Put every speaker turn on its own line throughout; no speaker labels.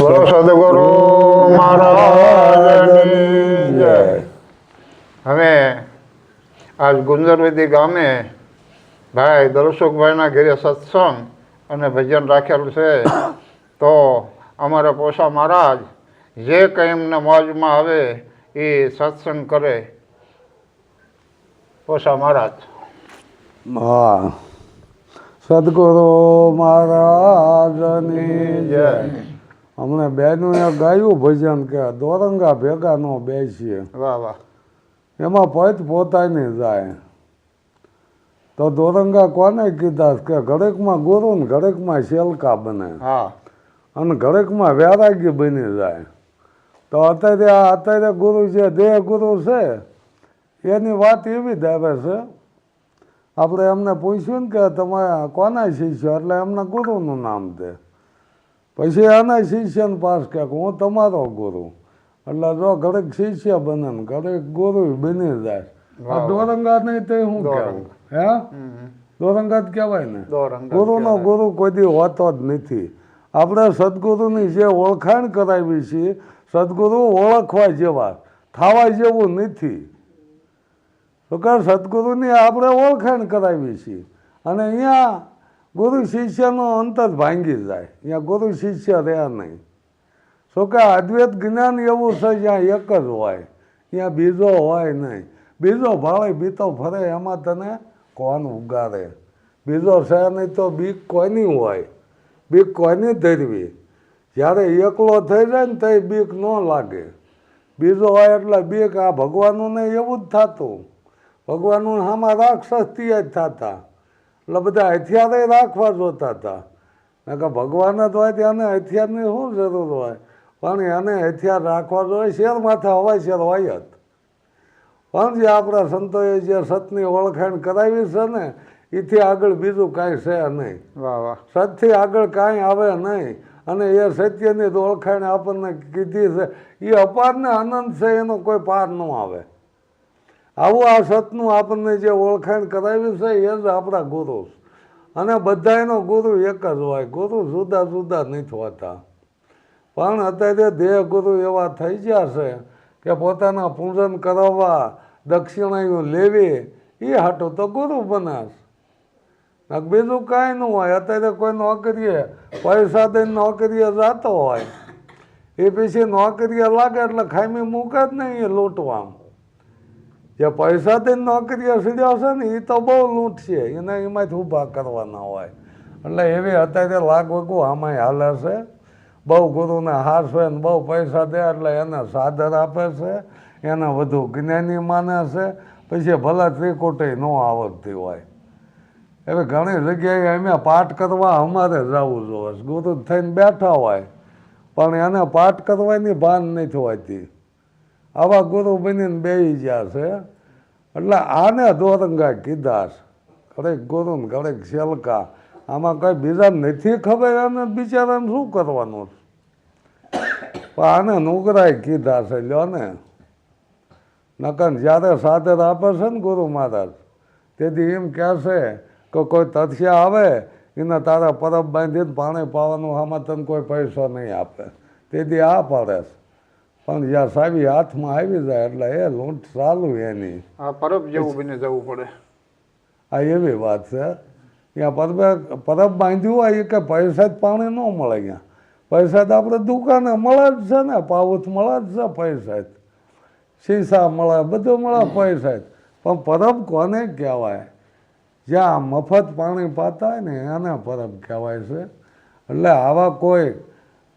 બોલો સદગુરુ મહારાજની જય. હવે આજ ગુંજરવેદી ગામે ભાઈ દલસુખભાઈના ઘરે સત્સંગ અને ભજન રાખેલું છે. તો અમારા પોસા મહારાજ જે કંઈ એમને મોજમાં આવે એ સત્સંગ કરે. પોસા મહારાજ.
હા, સદગુરુ મહારાજની જય. હમણે બેનું ગાયું ભજન કે દોરંગા ભેગા નો બેસીએ.
વાહ વાહ.
એમાં પત પોતાની જાય તો દોરંગા કોને કીધા કે ઘડેકમાં ગુરુ ને ઘડેકમાં શેલકા બને.
હા.
અને ઘડેકમાં વૈરાગ્ય બની જાય. તો અત્યારે ગુરુ છે, દેહ ગુરુ છે, એની વાત એવી જ આવે છે. આપણે એમને પૂછ્યું ને કે તમે કોના શિષ્ય, એટલે એમને ગુરુનું નામ દે. પછી એના શિષ્યને પાસ કે હું તમારો ગુરુ, એટલે જો ઘડેક શિષ્ય બને ને ઘડેક ગુરુ બની જાય. આ દોરંગા નહીં તે શું કહેવું? હે દોરંગા જ કહેવાય ને. ગુરુનો ગુરુ કોઈ દી હોતો જ નથી. આપણે સદગુરુની જે ઓળખાણ કરાવી છે, સદગુરુ ઓળખવા જેવા, થવા જેવું નથી. તો કે સદગુરુની આપણે ઓળખાણ કરાવી છીએ અને અહીંયા ગુરુ શિષ્યનો અંતર ભાંગી જાય. અહીંયા ગુરુ શિષ્ય રહ્યા નહીં. શું કે અદ્વૈત જ્ઞાન એવું છે જ્યાં એક જ હોય, ત્યાં બીજો હોય નહીં. બીજો ભાવે બીતો ફરે એમાં તને કોણ ઉગારે? બીજો છે નહીં તો બીક કોઈની હોય, બીક કોઈની ધરવી. જ્યારે એકલો થઈ જાય ને તો બીક ન લાગે. બીજો હોય એટલે બીક. આ ભગવાનનું ને એવું જ થતું. ભગવાનનું આમાં રાક્ષસ તૈયાર થતા, એટલે બધા હથિયારે રાખવા જોતા હતા. કે ભગવાન જ હોય તેને હથિયારની શું જરૂર હોય? પણ એને હથિયાર રાખવા જોઈએ. શેર માથે હવાય શેર હોય જ. પણ જે આપણા સંતોએ જે સતની ઓળખાણ કરાવી છે ને, એથી આગળ બીજું કાંઈ છે નહીં.
વાહ વાહ.
સતથી આગળ કાંઈ આવે નહીં. અને એ સત્યની ઓળખાણ આપણને કીધી છે, એ અપારને અનંત છે, એનો કોઈ પાર ન આવે. આવું આ સતનું આપણને જે ઓળખાણ કરાવી છે એ જ આપણા ગુરુ. અને બધાયનો ગુરુ એક જ હોય. ગુરુ જુદા જુદા નથી હોતા. પણ અત્યારે દેહ ગુરુ એવા થઈ ગયા છે કે પોતાના પૂજન કરાવવા, દક્ષિણાઓ લેવી, એ હાટું તો ગુરુ બનાસ. બીજું કાંઈ ન હોય. અત્યારે કોઈ નોકરીએ પૈસા દઈને નોકરીએ જતો હોય, એ પછી નોકરીએ લાગે એટલે ખામી મૂકે જ નહીં એ લૂંટવામાં. જે પૈસા દઈને નોકરીએ સીડ્યો છે ને એ તો બહુ લૂંટ છે, એને એમાંથી ઊભા કરવાના હોય. એટલે એવી અત્યારે લાગવગું આમાંય હાલે છે. બહુ ગુરુને હારશે ને બહુ પૈસા દે એટલે એને સાદર આપે છે, એને વધુ જ્ઞાની માને છે. પછી ભલે ત્રિકુટી ન આવડતી હોય. એવી ઘણી જગ્યાએ અમે પાઠ કરવા અમારે જવું જોઈએ. ગુરુ થઈને બેઠા હોય પણ એને પાઠ કરવાની ભાન નથી હોતી. આવા ગુરુ બનીને બેસી ગયા છે. એટલે આને દોરંગા કીધા છે. ઘડેક ગુરુ ને ઘડેક શેલકા. આમાં કંઈ બીજા નથી ખબર એને બિચારાને શું કરવાનું. પણ આને નુગરાય કીધા છે. લ્યો ને નકન જ્યારે સાદર આપે છે ને ગુરુ મહારાજ, તેથી એમ કહેશે કે કોઈ તથ્ય આવે એને તારા પરબ બાંધીને પાણી પાવાનું, આમાં તને કોઈ પૈસો નહીં આપે. તેથી આ પડે છે. પણ જ્યાં સાવી હાથમાં આવી જાય એટલે એ લૂંટ ચાલુ એની.
આ પરબ જેવું બને જવું પડે.
આ એવી વાત છે. ત્યાં પરબ બાંધ્યું હોય એ કે પૈસા જ પાણી ન મળે. અહીંયા પૈસા તો આપણે દુકાને મળે જ છે ને, પાઉચ મળે જ છે પૈસા જ, શીશા મળે, બધું મળે પૈસા જ. પણ પરબ કોને કહેવાય? જ્યાં મફત પાણી પાતા હોય ને એને પરબ કહેવાય છે. એટલે આવા કોઈ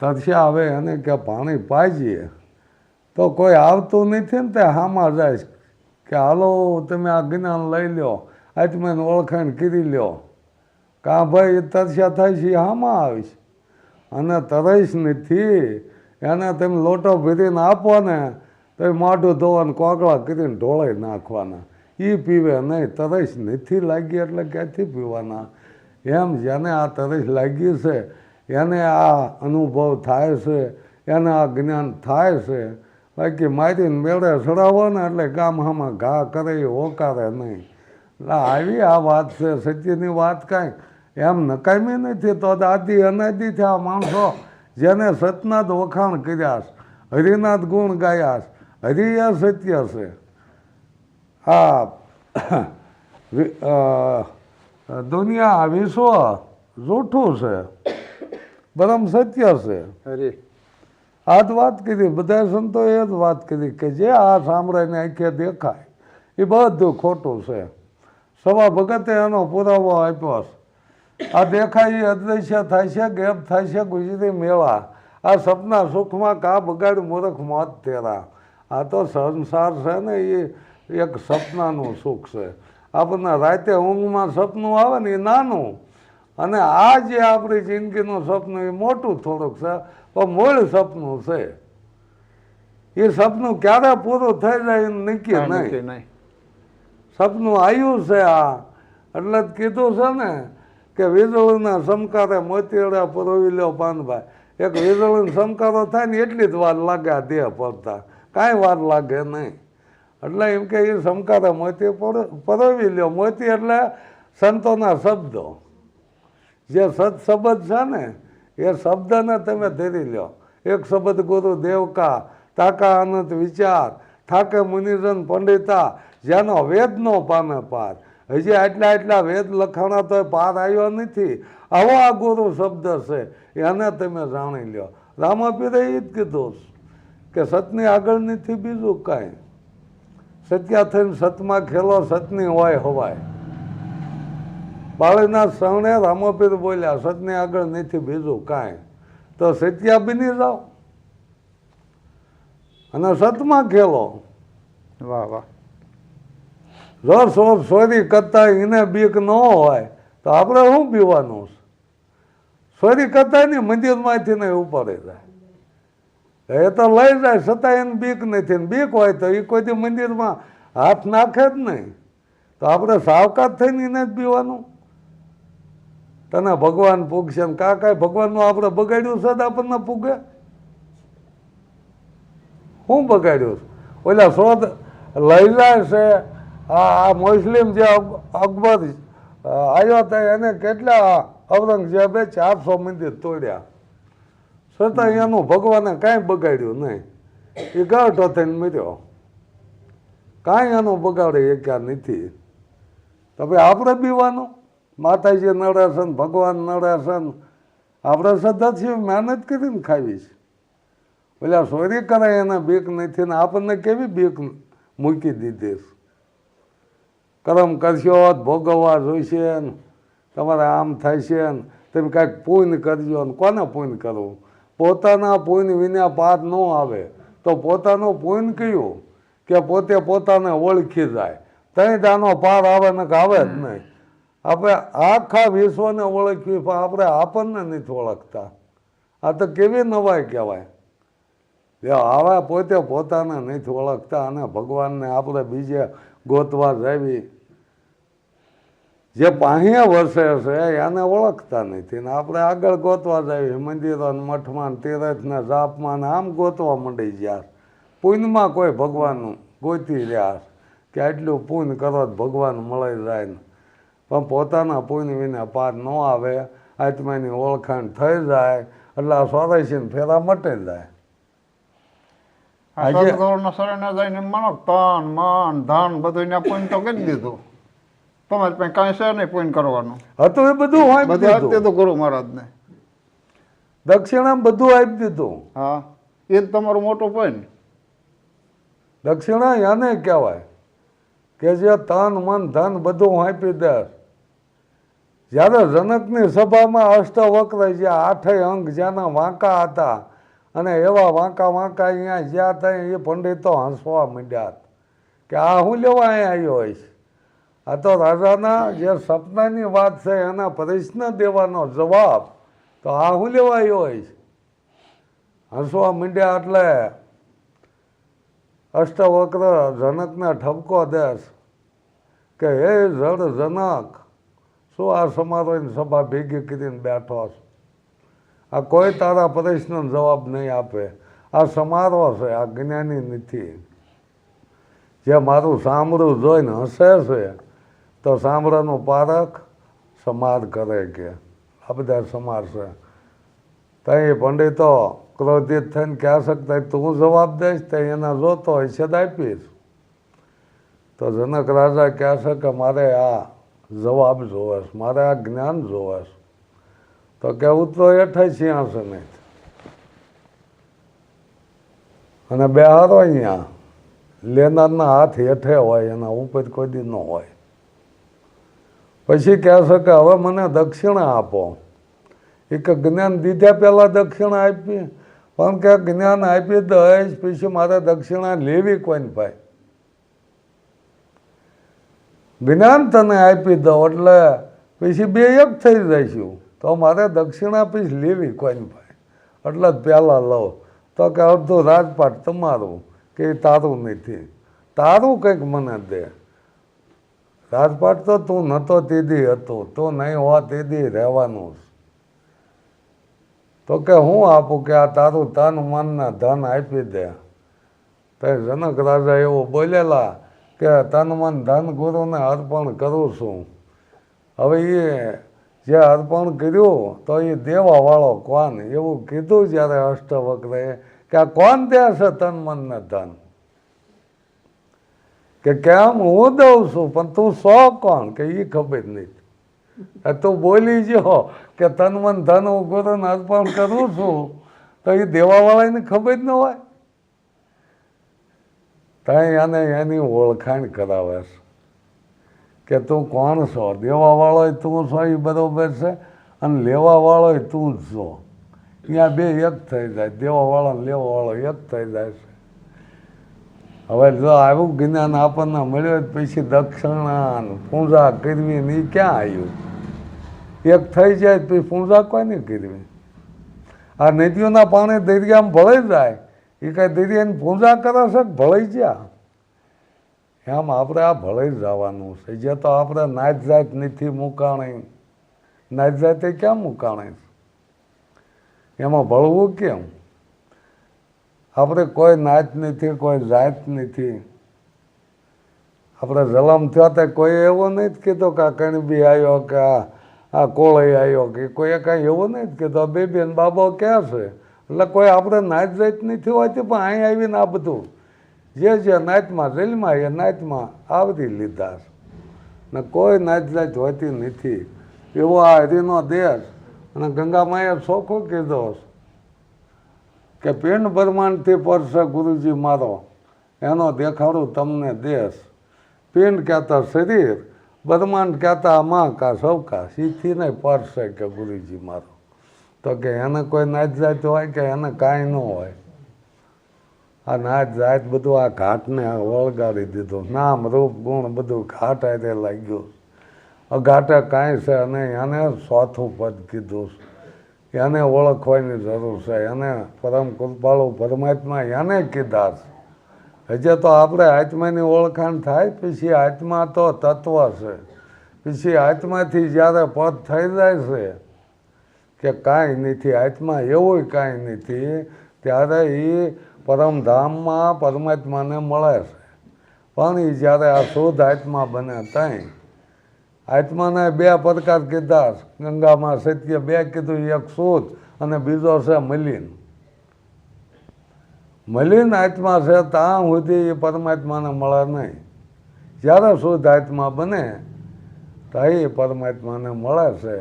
તથ્ય આવે એને કે પાણી પાજીએ તો કોઈ આવતું નથી ને તે હામાં જાય કે હાલો તમે આ જ્ઞાન લઈ લો, આત્માને ઓળખાણ કરી લ્યો. કાં ભાઈ તરસ્યા થાય છે હામાં આવીશ. અને તરસ નથી એને તમે લોટો ભરીને આપો ને તો એ મોઢું ધોવાને કોકળા કરીને ઢોળાઈ નાખવાના. એ પીવે નહીં. તરસ નથી લાગી એટલે ક્યાંથી પીવાના? એમ જેને આ તરસ લાગી છે, એને આ અનુભવ થાય છે, એને આ જ્ઞાન થાય છે. બાકી મારીને મેળે ચડાવો ને એટલે ગામ હામાં ઘા કરે એ હોકારે નહીં. એટલે આવી આ વાત છે. સત્યની વાત કાંઈ એમ નકામી નથી. તો આદિ અનાદિથી આ માણસો જેને સતના જ વખાણ કર્યા છે, હરિના જ ગુણ ગાયા છે, હરિ એ સત્ય છે. આ દુનિયા વિશ્વ જૂઠું છે, બ્રહ્મ સત્ય છે.
હરી
આ જ વાત કરી, બધા સંતોએ એ જ વાત કરી કે જે આ સાંભળીને આંખે દેખાય એ બધું ખોટું છે. સવા ભગતે એનો પુરાવો આપ્યો છે. આ દેખાય એ અદૃશ્ય થાય છે, ગેપ થાય છે ગુજરી મેળા. આ સપના સુખમાં કા બગાડ મૂર્ખ મોત તેરા. આ તો સંસાર છે ને એ એક સપનાનું સુખ છે. આપણને રાતે ઊંઘમાં સપનું આવે ને એ નાનું, અને આ જે આપણી જિંદગીનું સપનું એ મોટું થોડુંક છે, પણ મૂળ સપનું છે. એ સપનું ક્યારે પૂરું થઈ જાય એનું નક્કી નહીં.
નહીં.
સપનું આવ્યું છે આ, એટલે જ કીધું છે ને કે વીજળીના સમકારે મોતીડા પરોવી લ્યો પાનભાઈ. એક વીજળીનો સમકારો થાય ને એટલી જ વાર લાગે આ દેહ પડતા, કાંઈ વાર લાગે નહીં. એટલે એમ કે એ સમકારે મોતી પરોવી લ્યો. મોતી એટલે સંતોના શબ્દો, જે સત શબ્દ છે ને એ શબ્દને તમે ધરી લ્યો. એક શબ્દ ગુરુ દેવકા, તાકા અનંત વિચાર, ઠાકે મુનિજન પંડિતા, જેનો વેદનો પામે પાર. હજી આટલા વેદ લખાણા તો પાર આવ્યો નથી. આવો આ ગુરુ શબ્દ છે, એને તમે જાણી લ્યો. રામાપીરે એ જ કીધું કે સતની આગળ નથી બીજું કાંઈ. સત્યા થઈને સતમાં ખેલો, સતની હોય હવાય. બાળીના શ્રવણે રામાપીર બોલ્યા સતની આગળ નથી બીજું કાંઈ. તો સત્યા બની જાઓ અને સતમાં ખેલો.
વાહ વાહ.
જો ચોરી કરતા એને બીક ન હોય તો આપણે શું પીવાનું છે? ચોરી કરતા નહીં મંદિરમાંથી નહીં ઉપાડી જાય, એ તો લઈ જાય છતાં એને બીક નથી. ને બીક હોય તો એ કોઈ મંદિરમાં હાથ નાખે જ નહીં. તો આપણે સાવકાત થઈને એને જ પીવાનું. તને ભગવાન પૂગશે ને કાંઈ ભગવાનનું આપણે બગાડ્યું છે આપણને પૂગે? શું બગાડ્યું છે? ઓલા શોધ લઈ જાય છે. આ મુસ્લિમ જે અકબર આવ્યો હતો એને કેટલા ઔરંગઝેબે 400 મંદિર તોડ્યા, છતાં એનું ભગવાને કાંઈ બગાડ્યું નહીં. એ ગાંઠો થઈને મર્યો, કાંઈ એનું બગાડે એ ક્યાં નથી. તો ભાઈ આપણે પીવાનું? માતાજી નડે છે ને ભગવાન નડે છે ને આપણે સદાથી મહેનત કરીને ખાવી છે. પેલા ચોરી કરે એને બીક નથી ને આપણને કેવી બીક મૂકી દીધી છે. કર્મ કરશો ભોગવવા જોઈશે ને, તમારે આમ થાય છે ને, તમે કાંઈક પુણ્ય કરજો ને. કોને પુણ્ય કરવું? પોતાના પુણ્ય વિના પાર ન આવે. તો પોતાનું પુણ્ય કયું કે પોતે પોતાને ઓળખી જાય, ત્યાં દાનો પાર આવે ને કે આવે જ નહીં. આપણે આખા વિશ્વને ઓળખવી પણ આપણે આપણને નથી ઓળખતા. આ તો કેવી નવાઈ કહેવાય. આવા પોતે પોતાને નથી ઓળખતા અને ભગવાનને આપણે બીજે ગોતવા જાવી. જે પાહીએ વસે છે એને ઓળખતા નથી ને આપણે આગળ ગોતવા જાવી. મંદિરો મઠમાં તીરથને જાપમાં આમ ગોતવા માંડી ગયા. પુણ્યમાં કોઈ ભગવાનનું ગોતી રહ્યા કે આટલું પુણ્ય કરો ભગવાન મળી જાય ને, પણ પોતાના પુણ્ય વિના પાર ન આવે. આત્માની ઓળખાણ થઈ જાય એટલે આ 84 ફેરા મટી જાય.
સદગુરુના શરણે જઈને માનો તન મન ધન બધું ને પૂન તો કરી દીધું. તમારે પાસે કાંઈ છે નહીં પૂન કરવાનું.
હતું એ બધું હોય
બધું આપી દીધું ગુરુ મહારાજને.
દક્ષિણા બધું આપી દીધું.
હા, એ જ તમારું મોટું પૂન.
દક્ષિણા એને કહેવાય કે જે તન મન ધન બધું આપી દે. જ્યારે જનકની સભામાં અષ્ટવક્ર જે 8 અંગ જેના વાંકા હતા અને એવા વાંકા અહીંયા જ્યાં ત્યાં એ પંડિતો હસવા માંડ્યા કે આ હું લેવા અહીંયા આવ્યો હોઈશ. આ તો રાજાના જે સપનાની વાત છે એના પ્રશ્ન દેવાનો જવાબ, તો આ હું લેવા આવ્યો હોઈશ. હસવા માંડ્યા એટલે અષ્ટવક્ર જનકને ઠપકો દેશ કે હે જડ જનક, શું આ સમારોહની સભા ભેગી કરીને બેઠો છે? આ કોઈ તારા પ્રશ્નનો જવાબ નહીં આપે. આ સમારોહ છે, આ જ્ઞાની નથી. જે મારું સાંભળું જોઈને હસે છે તો સાંભળાનું પારખ સમાર કરે કે આ બધા સમાર છે. તો એ પંડિતો ક્રોધિત થઈને કહે શકતા તું જવાબ દઈશ તો એના જોતો હોય છે તો આપીશ. તો જનક રાજા કહે છે કે મારે આ જવાબ જોવે છે, મારે આ જ્ઞાન જોવે છે. તો કે ઉતરો હેઠે સિંહાસને અને બેહારો અહીંયા, લેનારના હાથ હેઠે હોય, એના ઉપર કોઈ દી ન હોય. પછી કહે છે કે હવે મને દક્ષિણા આપો. એક જ્ઞાન દીધા પહેલાં દક્ષિણા આપી, પણ કે જ્ઞાન આપી દઈશ પછી મારે દક્ષિણા લેવી કોઈને ભાઈ. જ્ઞાન તને આપી દો એટલે પછી બે એક થઈ જઈશું, તો મારે દક્ષિણા પછી લેવી કોઈને ભાઈ, એટલે જ પહેલાં લો. તો કે અડધું રાજપાટ તમારું, કે તારું નથી, તારું કંઈક મને દે. રાજપાટ તો તું નહોતો તેદી હતું, તું નહીં હો તેદી રહેવાનું. તો કે હું આપું કે આ તારું તન મનના ધન આપી દે. તો જનક રાજા એવું બોલેલા કે તન મન ધન ગુરુને અર્પણ કરું છું. હવે એ જે અર્પણ કર્યું તો એ દેવાવાળો કોણ, એવું કીધું જ્યારે અષ્ટવક્રએ કે આ કોણ દે છે તન મન ને ધન. કે કેમ હું દઉં છું, પણ તું સો કોણ, કે એ ખબર નહીં. તું બોલી જો કે તન મન ધન હું ગુરુને અર્પણ કરું છું, તો એ દેવાવાળાને ખબર જ ન હોય. ત્યાં એને એની ઓળખાણ કરાવે છે કે તું કોણ છો. દેવાવાળો તું છો એ બરાબર છે, અને લેવાવાળો તું જ છો. અહીંયા બે એક થઈ જાય, દેવાવાળો ને લેવાવાળો એક થઈ જાય છે. હવે જો આવું જ્ઞાન આપણને મળ્યું પછી દક્ષિણા પૂજા કરવી ને એ ક્યાં આવ્યું. એક થઈ જાય પછી પૂજા કોઈને કરવી. આ નદીઓના પાણી દરિયામાં ભળાઈ જાય, એ કાંઈ દરિયાની પૂજા કરે છે કે ભળાઈ ગયા. એમ આપણે આ ભળાઈ જવાનું છે. જે તો આપણે નાત જાત નથી મુકાણી, નાત જાતે ક્યાં મુકાણી, એમાં ભળવું કેમ. આપણે કોઈ નાત નથી, કોઈ જાત નથી. આપણે જલમ થયા ત્યાં કોઈ એવો નહીં જ કીધો કે આ કણબી આવ્યો કે આ કોળઈ આવ્યો, કે કોઈ કાંઈ એવું નહીં જ કીધું બે બેન બાબો ક્યાં છે. એટલે કોઈ આપણે નાત જાત નથી હોતી, પણ અહીં આવીને આ બધું જે નાતમાં રેલમાં એ નાતમાં આવરી લીધા ને કોઈ નાત જાત હોતી નથી. એવો આ હરિનો દેશ. અને ગંગામાએ ચોખ્ખો કીધો કે પિંડ બ્રહ્માંડથી પરસે ગુરુજી મારો, એનો દેખાડું તમને દેશ. પિંડ કહેતા શરીર, બ્રહ્માંડ કહેતા મહાકાશ અવકાશ, એથી નહીં પરસે કે ગુરુજી મારો. તો કે એને કોઈ નાત જાત હોય કે એને કાંઈ ન હોય. આ નાત જાત બધું આ ઘાટને વળગાડી દીધું. નામ રૂપ ગુણ બધું ઘાટ આરે લાગ્યું. અઘાટે કાંઈ છે અને એને ચોથું પદ કીધું. એને ઓળખવાની જરૂર છે. એને પરમ કૃપાળુ પરમાત્મા એને કીધા છે. હજે તો આપણે આત્માની ઓળખાણ થાય પછી આત્મા તો તત્વ છે. પછી આત્માથી જ્યારે પદ થઈ જાય છે કે કાંઈ નથી, આત્મા એવું કાંઈ નથી, ત્યારે એ પરમધામમાં પરમાત્માને મળે છે. પણ એ જ્યારે આ શુદ્ધ આત્મા બને ત્યાં આત્માને બે પ્રકાર કીધા. ગંગામાં સત્ય બે કીધું, એક શુદ્ધ અને બીજો છે મલિન. મલિન આત્મા છે ત્યાં સુધી એ પરમાત્માને મળે નહીં. જ્યારે શુદ્ધ આત્મા બને ત્યાં એ પરમાત્માને મળે છે.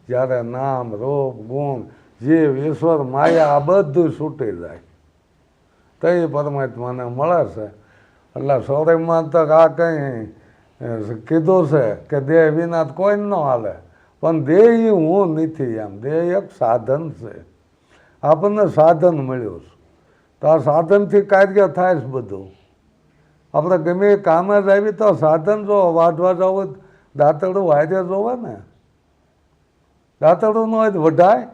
જ્યારે નામ રૂપ ગુણ જીવ ઈશ્વર માયા આ બધું છૂટી જાય તો એ પરમાત્માને મળે છે. એટલે સૌરાષ્ટ્રમાં તો આ કંઈ કીધું છે કે દેહ વિના કોઈ ન હાલે, પણ દેહ એ હું નથી એમ. દેહ એક સાધન છે. આપણને સાધન મળ્યું છે, તો આ સાધનથી કાર્ય થાય છે બધું. આપણે ગમે એ કામે જ આવી તો સાધન જો વાઢવા જવું, દાંતરડું વાયરે જોવે ને, દાંતરડું ન હોય તો વઢાય.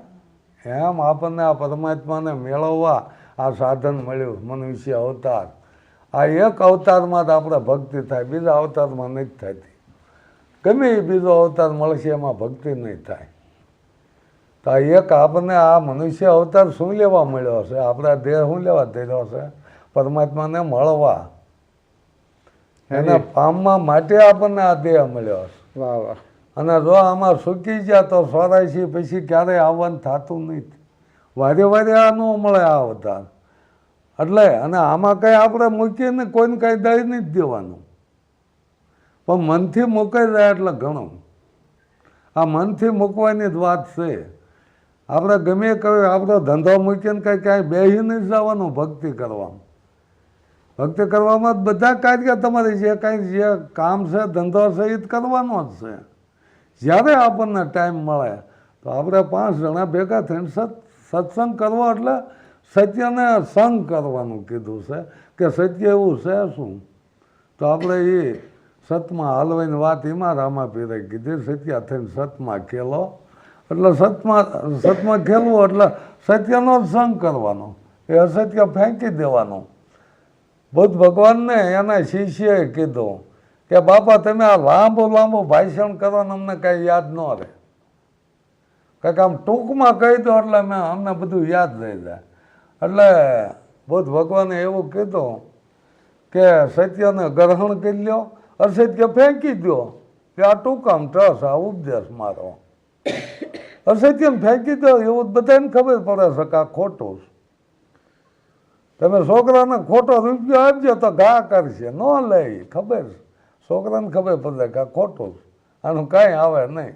એમ આપણને આ પરમાત્માને મેળવવા આ સાધન મળ્યું, મનુષ્ય અવતાર. આ એક અવતારમાં જ આપણે ભક્તિ થાય, બીજા અવતારમાં નથી થતી. ગમે એ બીજો અવતાર મળશે એમાં ભક્તિ નહીં થાય. તો આ એક આપણને આ મનુષ્ય અવતાર શું લેવા મળ્યો છે, આપણા દેહ શું લેવા ધર્યો છે, પરમાત્માને મળવા, એને પામવા માટે આપણને આ દેહ મળ્યો છે.
વાહ વાહ.
અને જો આમાં સૂકી ગયા તો 84 પછી ક્યારેય આવવાનું થતું નથી. વારે વારે આ ન મળે આ અવતાર. એટલે અને આમાં કંઈ આપણે મૂકીને કોઈને કાંઈ દઈ નહીં જ દેવાનું, પણ મનથી મૂકાઈ જાય એટલે ઘણું. આ મનથી મૂકવાની જ વાત છે. આપણે ગમે કહ્યું આપણો ધંધો મૂકીને કંઈ ક્યાંય બેસી નહીં જવાનું ભક્તિ કરવામાં. ભક્તિ કરવામાં જ બધા કાર્ય તમારે જે કાંઈ જે કામ છે ધંધો છે એ જ કરવાનો જ છે. જ્યારે આપણને ટાઈમ મળે તો આપણે 5 જણા ભેગા થઈને સત્સંગ કરવો એટલે સત્યને સંગ કરવાનું કીધું છે કે સત્ય એવું છે શું. તો આપણે એ સતમાં હાલવાની વાત એમાં રામાપીરે કીધી, સત્યા થઈને સતમાં ખેલો. એટલે સતમાં ખેલવું એટલે સત્યનો જ સંગ કરવાનો, એ અસત્ય ફેંકી દેવાનું. બુદ્ધ ભગવાનને એના શિષ્યએ કીધું કે બાપા તમે આ લાંબુ ભાષણ કરવાનું અમને કાંઈ યાદ ન રહે, કંઈક આમ ટૂંકમાં કહી દો એટલે અમને બધું યાદ રહી જાય. એટલે બુદ્ધ ભગવાને એવું કીધું કે સત્યને ગ્રહણ કરી લો, અસત્ય ફેંકી દો. કે આ ટૂંકામ ટ્રસ આ ઉપદેશ મારો. અસત્યને ફેંકી દો એવું બધાને ખબર પડે છે કે આ ખોટું છે. તમે છોકરાને ખોટો રૂપિયો આપજો તો ઘા કરશે, ન લે, ખબર છે છોકરાને ખબર પડે કે આ ખોટું છે, આનું કાંઈ આવે નહીં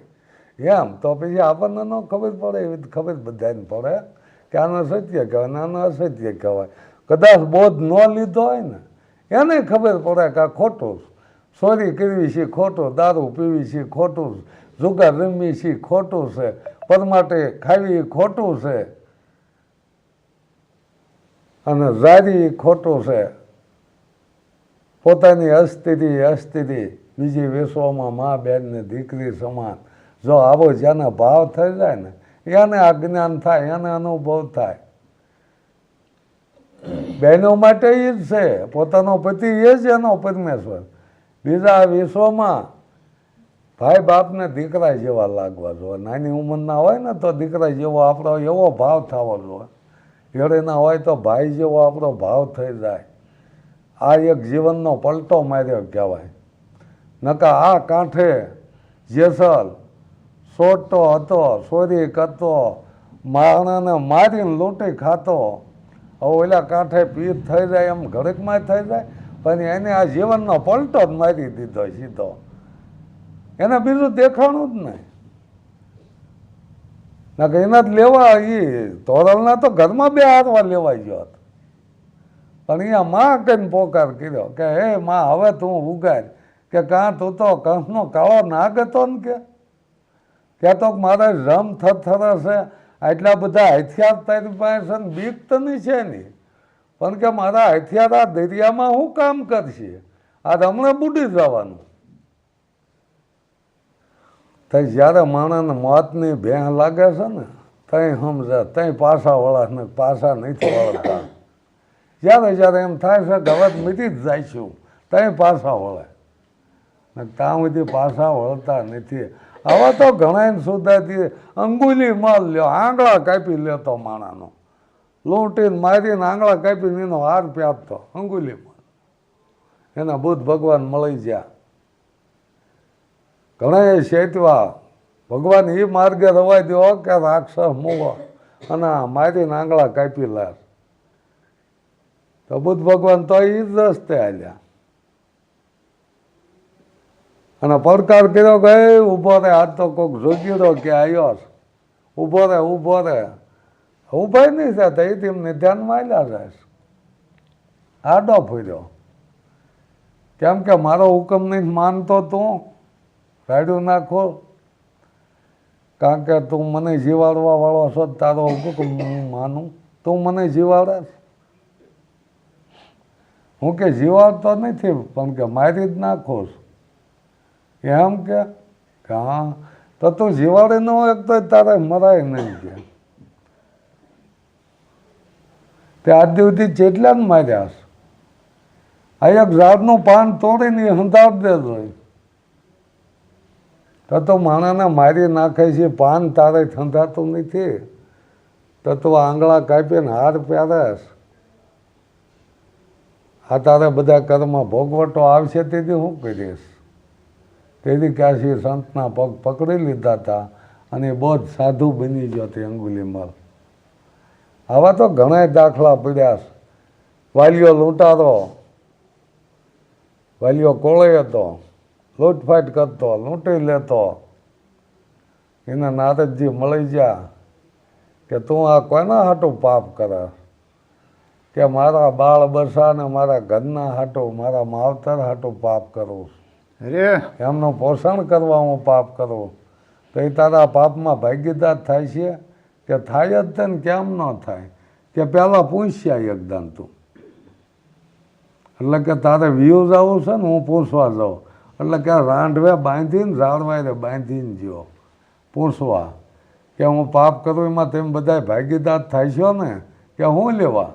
એમ. તો પછી આપણને ન ખબર પડે એવી ખબર બધાને પડે કે આને સત્ય કહેવાય ને આને અસત્ય કહેવાય. કદાચ બોધ ન લીધો હોય ને એને ખબર પડે કે આ ખોટું છે. ચોરી કરવી છે ખોટું, દારૂ પીવી છે ખોટું, જુગાર રમવી છે ખોટું છે, પરમાટે ખાવી ખોટું છે, અને જારી ખોટું છે. પોતાની અસ્થિતિ બીજી વિશ્વમાં મા બેન ને દીકરી સમાન. જો આવો જેને ભાવ થઈ જાય ને એને આ જ્ઞાન થાય, એને અનુભવ થાય. બહેનો માટે એ જ છે, પોતાનો પતિ એ જ એનો પરમેશ્વર. બીજા વિશ્વમાં ભાઈ બાપને દીકરા જેવા લાગવા જોઈએ. નાની ઉંમરના હોય ને તો દીકરા જેવો આપણો એવો ભાવ થવો જોઈએ. એળેના હોય તો ભાઈ જેવો આપણો ભાવ થઈ જાય. આ એક જીવનનો પલટો માર્યો કહેવાય. નકા આ કાંઠે જેસલ સોટો હતો, ચોરી કરતો, માણસને મારીને લૂંટી ખાતો, હવે ઓલા કાંઠે પીર થઈ જાય એમ ઘડીકમાં થઈ જાય. પણ એને આ જીવનનો પલટો જ મારી દીધો સીધો. એને બીજું દેખાણું જ નહીં. ના કે એના જ લેવા એ તોરલના તો ઘરમાં બે હારવા લેવાઈ ગયો હતો. પણ અહીંયા માં કઈને પોકાર કર્યો કે હે માં હવે તું ઉગાડ, કે કાં તું તો કંસનો કાળો નાગ હતો ને કે ત્યાં તો મારે રમ થરથરે છે, આટલા બધા હથિયાર તારી પાસે છે ને બીક તો નહીં છે નહીં, પણ કે મારા હથિયાર આ દરિયામાં શું કામ કરશે, આ હમણાં બુડી જવાનું. તઈ જ્યારે માણસને મોતની ભેહ લાગે છે ને તઈ સમજે, તઈ પાછા વળે ને પાછા નથી વળતા. જ્યારે એમ થાય છે કે હવે મીટી જ જઈશું તઈ પાછા વળે ને ત્યાં સુધી પાછા વળતા નથી. હવે તો ઘણા સુધાથી અંગુલી માલ લ્યો, આંગળા કાપી લેતો માણાનો, લૂંટીને મારીને આંગળા કાપીને એનો હાર પ્યાપતો અંગુલી માલ. એના બુદ્ધ ભગવાન મળી ગયા. ઘણા શેતવા ભગવાન એ માર્ગે રવાઈ દો કે રાક્ષસ મૂવો અને મારીને આંગળા કાપી લે. તો બુદ્ધ ભગવાન તો એ જ રસ્તે હાલ્યા અને પડકાર કર્યો કે ઊભો રહે, આજ તો કોઈક જોગીરો કે આવ્યો ઊભો રહે ઊભા નહીં થતા. એ તેમને ધ્યાનમાં આવ્યા જાય આડો ફર્યો, કેમ કે મારો હુકમ નહીં માનતો તું રાડ્યું નાખો, કારણ કે તું મને જીવાડવા વાળો છો, તારો હુકમ હું માનું, તું મને જીવાડે. હું કે જીવાડતો નથી પણ કે મારી જ નાખો એમ કે હા તો તું જીવાડે ન હોય તો તારે મરાય નહીં કે તે આજ સુધી જેટલા ને માર્યા છે. આ એક ઝાડનું પાન તોડીને હંધાવ દેજો તો માણાને મારી નાખે છે, પાન તારે હંધાતું નથી તો તું આંગળા કાપીને હાર પહેરેશ. આ તારે બધા કર્મ ભોગવટો આવશે તેથી શું કરીશ. તેથી ક્યાંથી સંતના પગ પકડી લીધા હતા અને બહુ જ સાધુ બની ગયો તે અંગુલીમાલ. આવા તો ઘણા દાખલા પડ્યા છે. વાલીઓ લૂંટારો, વાલીઓ કોળે હતો, લૂંટફાટ કરતો, લૂંટી લેતો, એને નારદજી મળી ગયા કે તું આ કોના હાટું પાપ કરે? કે મારા બાળ બસા ને મારા ઘરના હાટું, મારા માવતર હાટું પાપ કરું,
અરે
એમનું પોષણ કરવા હું પાપ કરું. તો એ તારા પાપમાં ભાગીદાર થાય છે કે થાય જ છે ને? કેમ ન થાય? કે પહેલાં પૂછ્યા એકદમ તું, એટલે કે તારે વ્યૂઝ આવું છે ને હું પૂછવા જાઉં, એટલે કે રાંઢવે બાંધીને ઝાડવાય બાંધીને ગયો પૂછવા કે હું પાપ કરું એમાં તેમ બધા ભાગીદાર થાય છો ને કે હું લેવા?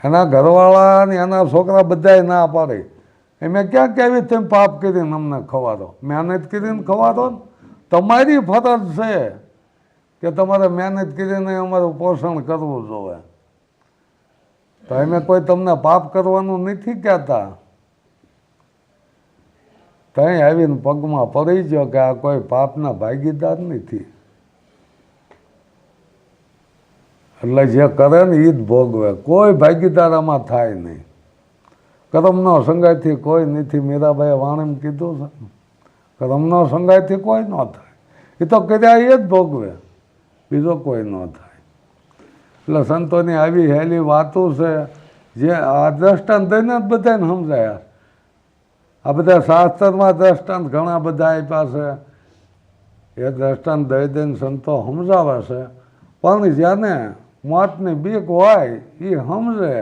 એના ઘરવાળા ને એના છોકરા બધાય ના પાડે. એમે ક્યાં કેવી તેમ પાપ કરીને અમને ખવાડો? મહેનત કરીને ખવાડો ને. તમારી ફરજ છે કે તમારે મહેનત કરીને અમારું પોષણ કરવું જોઈએ. તો અમે કોઈ તમને પાપ કરવાનું નથી કહેતા. ત્યાં આવીને પગમાં પડી ગયો કે આ કોઈ પાપના ભાગીદાર નથી. એટલે જે કરે ને એ જ ભોગવે, કોઈ ભાગીદાર આમાં થાય નહીં. કરમનો સંગાયથી કોઈ નથી. મીરાબાઈએ વાણીમાં કીધું છે, કરમનો સંગાયથી કોઈ ન થાય. એ તો કર્યા એ જ ભોગવે, બીજો કોઈ ન થાય. એટલે સંતોની આવી હેલી વાતો છે જે આ દ્રષ્ટાંત દઈને જ બધાને સમજાયા. આ બધા શાસ્ત્રમાં દ્રષ્ટાંત ઘણા બધા આપ્યા છે. એ દ્રષ્ટાંત દઈ દઈને સંતો સમજાવે છે. પણ જેને મોતની બીક હોય એ સમજે,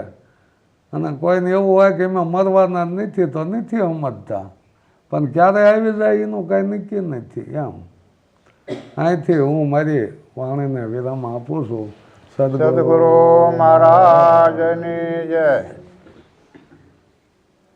અને કોઈને એવું હોય કે એમાં મરવાના નથી તો નથી સમજતા. પણ ક્યારે આવી જાય એનું કાંઈ નક્કી નથી. એમ અહીંથી હું મારી વાણીને વિરામ આપું છું.
સદગુરુ મહારાજની જય.